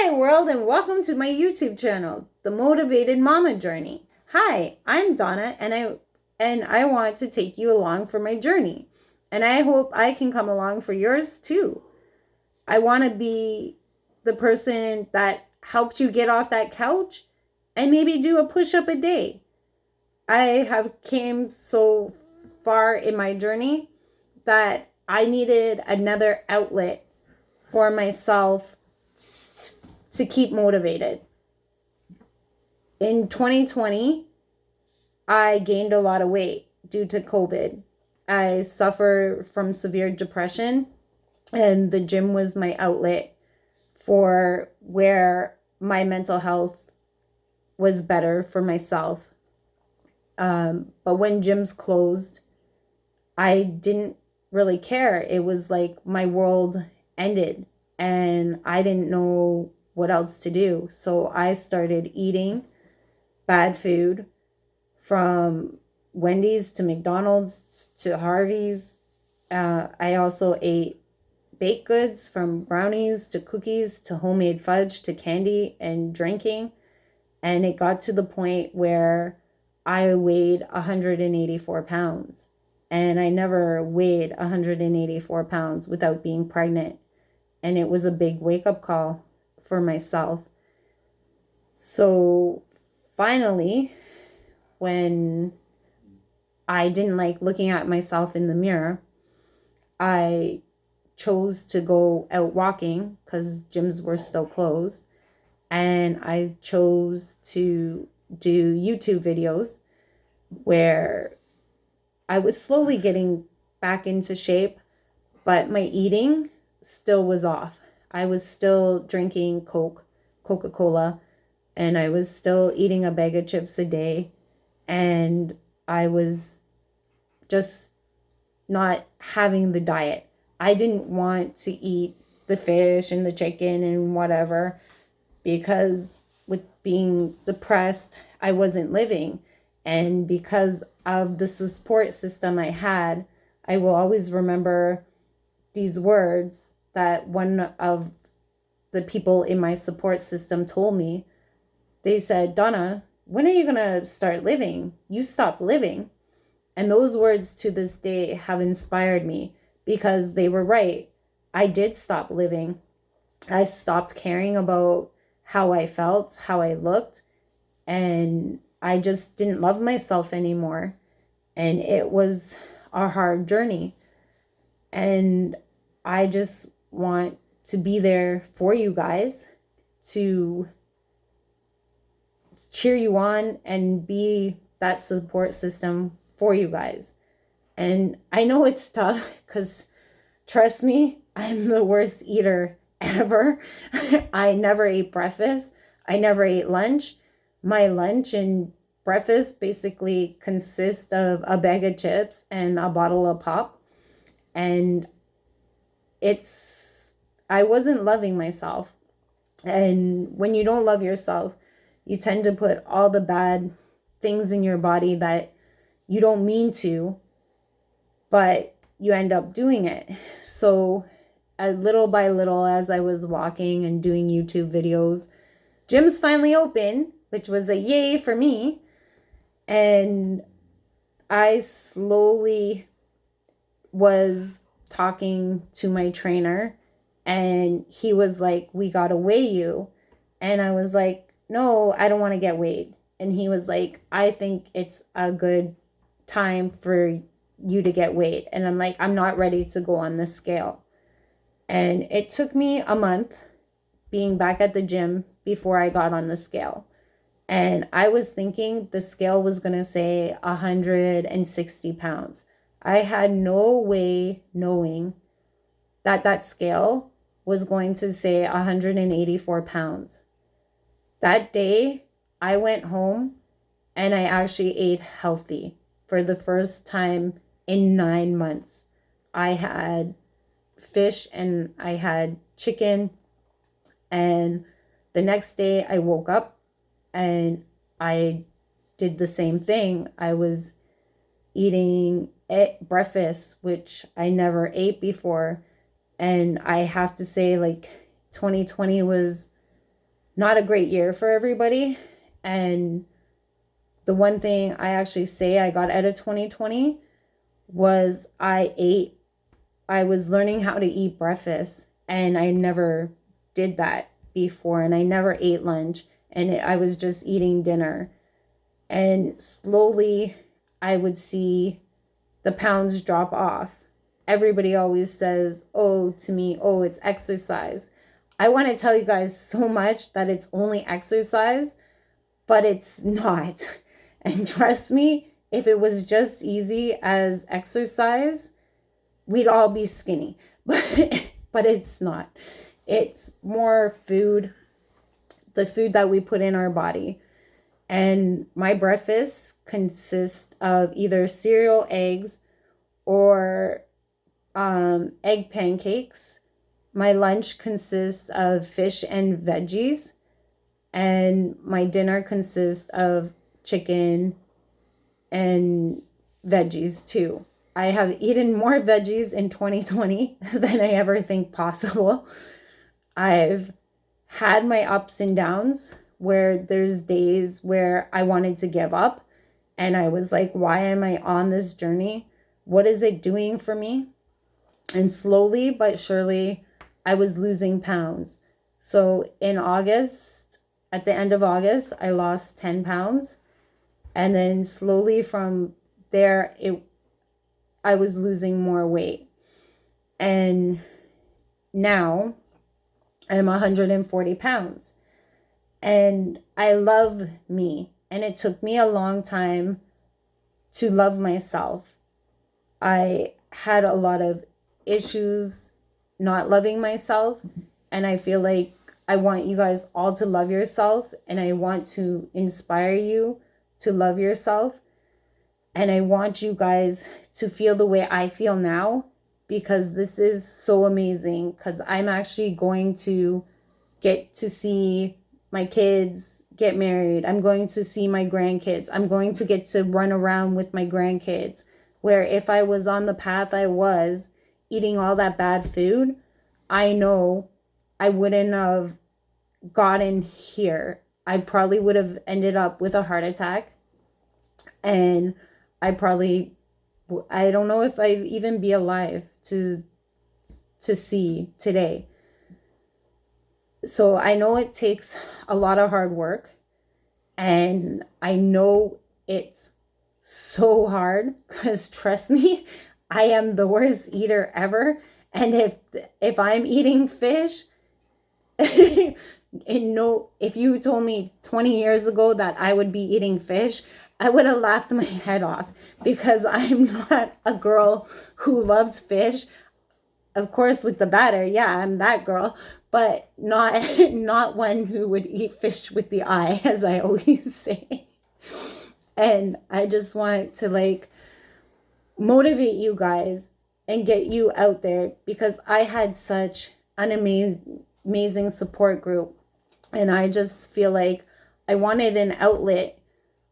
Hi world, and welcome to my YouTube channel, The Motivated Mama Journey. Hi, I'm Donna, and I want to take you along for my journey. And I hope I can come along for yours too. I want to be the person that helped you get off that couch and maybe do a push-up a day. I have came so far in my journey that I needed another outlet for myself to keep motivated. In 2020, I gained a lot of weight due to COVID. I suffer from severe depression, and the gym was my outlet for where my mental health was better for myself. But when gyms closed, I didn't really care. It was like my world ended, and I didn't know what else to do. So I started eating bad food, from Wendy's to McDonald's to Harvey's. I also ate baked goods, from brownies to cookies to homemade fudge to candy and drinking. And it got to the point where I weighed 184 pounds. And I never weighed 184 pounds without being pregnant. And it was a big wake up call for myself. So finally, when I didn't like looking at myself in the mirror, I chose to go out walking because gyms were still closed. And I chose to do YouTube videos where I was slowly getting back into shape, but my eating still was off. I was still drinking Coca-Cola, and I was still eating a bag of chips a day. And I was just not having the diet. I didn't want to eat the fish and the chicken and whatever, because with being depressed, I wasn't living. And because of the support system I had, I will always remember these words that one of the people in my support system told me. They said, "Donna, when are you going to start living? You stopped living." And those words to this day have inspired me, because they were right. I did stop living. I stopped caring about how I felt, how I looked, and I just didn't love myself anymore. And it was a hard journey. And I just want to be there for you guys, to cheer you on and be that support system for you guys. And I know it's tough, because trust me, I'm the worst eater ever. I never ate breakfast. I never ate lunch. My lunch and breakfast basically consist of a bag of chips and a bottle of pop. And I wasn't loving myself. And when you don't love yourself, you tend to put all the bad things in your body that you don't mean to, but you end up doing it. So little by little, as I was walking and doing YouTube videos, gyms finally opened, which was a yay for me. And I slowly was talking to my trainer, and he was like, "We gotta weigh you." And I was like, "No, I don't want to get weighed." And he was like, "I think it's a good time for you to get weighed." And I'm like, "I'm not ready to go on the scale." And it took me a month being back at the gym before I got on the scale. And I was thinking the scale was going to say 160 pounds. I had no way knowing that that scale was going to say 184 pounds. That day, I went home and I actually ate healthy for the first time in 9 months. I had fish and I had chicken. And the next day I woke up and I did the same thing. I was eating breakfast, which I never ate before. And I have to say, like, 2020 was not a great year for everybody. And the one thing I actually say I got out of 2020 was I was learning how to eat breakfast, and I never did that before, and I never ate lunch, and I was just eating dinner. And slowly I would see the pounds drop off. Everybody always says, oh, to me, oh, it's exercise. I want to tell you guys so much that it's only exercise, but it's not. And trust me, if it was just easy as exercise, we'd all be skinny. But it's not. It's more food, the food that we put in our body. And my breakfast consists of either cereal, eggs, or egg pancakes. My lunch consists of fish and veggies. And my dinner consists of chicken and veggies too. I have eaten more veggies in 2020 than I ever think possible. I've had my ups and downs where there's days where I wanted to give up, and I was like, why am I on this journey? What is it doing for me? And slowly but surely, I was losing pounds. So in August, at the end of August, I lost 10 pounds. And then slowly from there, I was losing more weight. And now I'm 140 pounds. And I love me. And it took me a long time to love myself. I had a lot of issues not loving myself. And I feel like I want you guys all to love yourself. And I want to inspire you to love yourself. And I want you guys to feel the way I feel now, because this is so amazing. Because I'm actually going to get to see my kids get married. I'm going to see my grandkids. I'm going to get to run around with my grandkids. Where if I was on the path I was, eating all that bad food, I know I wouldn't have gotten here. I probably would have ended up with a heart attack. And I don't know if I'd even be alive to see today. So I know it takes a lot of hard work, and I know it's so hard, because trust me, I am the worst eater ever. And if I'm eating fish, if you told me 20 years ago that I would be eating fish, I would have laughed my head off, because I'm not a girl who loves fish. Of course, with the batter, yeah, I'm that girl, but not one who would eat fish with the eye, as I always say. And I just want to motivate you guys and get you out there, because I had such an amazing support group, and I just feel like I wanted an outlet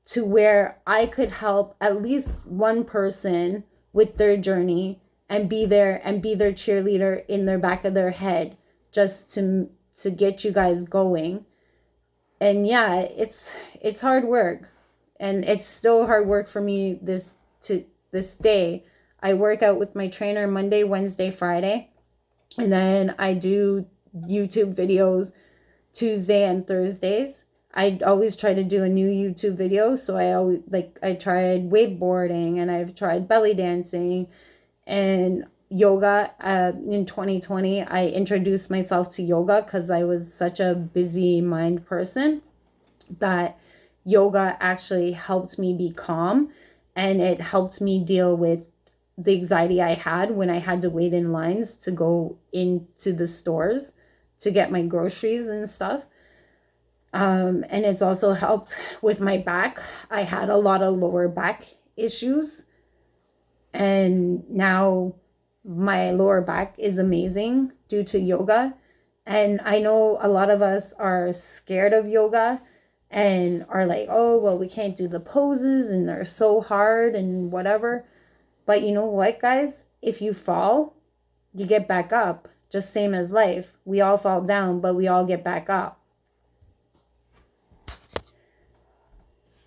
to where I could help at least one person with their journey, and be their cheerleader in their back of their head, just to get you guys going. And yeah, it's hard work, and it's still hard work for me this day. I work out with my trainer Monday, Wednesday, Friday, and then I do YouTube videos Tuesday and Thursdays. I always try to do a new YouTube video. So I tried wakeboarding, and I've tried belly dancing and yoga. In 2020, I introduced myself to yoga because I was such a busy mind person that yoga actually helped me be calm, and it helped me deal with the anxiety I had when I had to wait in lines to go into the stores to get my groceries and stuff. And it's also helped with my back. I had a lot of lower back issues, and now my lower back is amazing due to yoga. And I know a lot of us are scared of yoga and are like, oh, well, we can't do the poses and they're so hard and whatever. But you know what, guys? If you fall, you get back up. Just same as life. We all fall down, but we all get back up.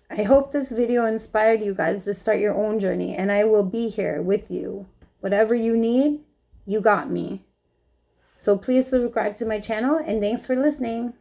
I hope this video inspired you guys to start your own journey, and I will be here with you. Whatever you need, you got me. So please subscribe to my channel, and thanks for listening.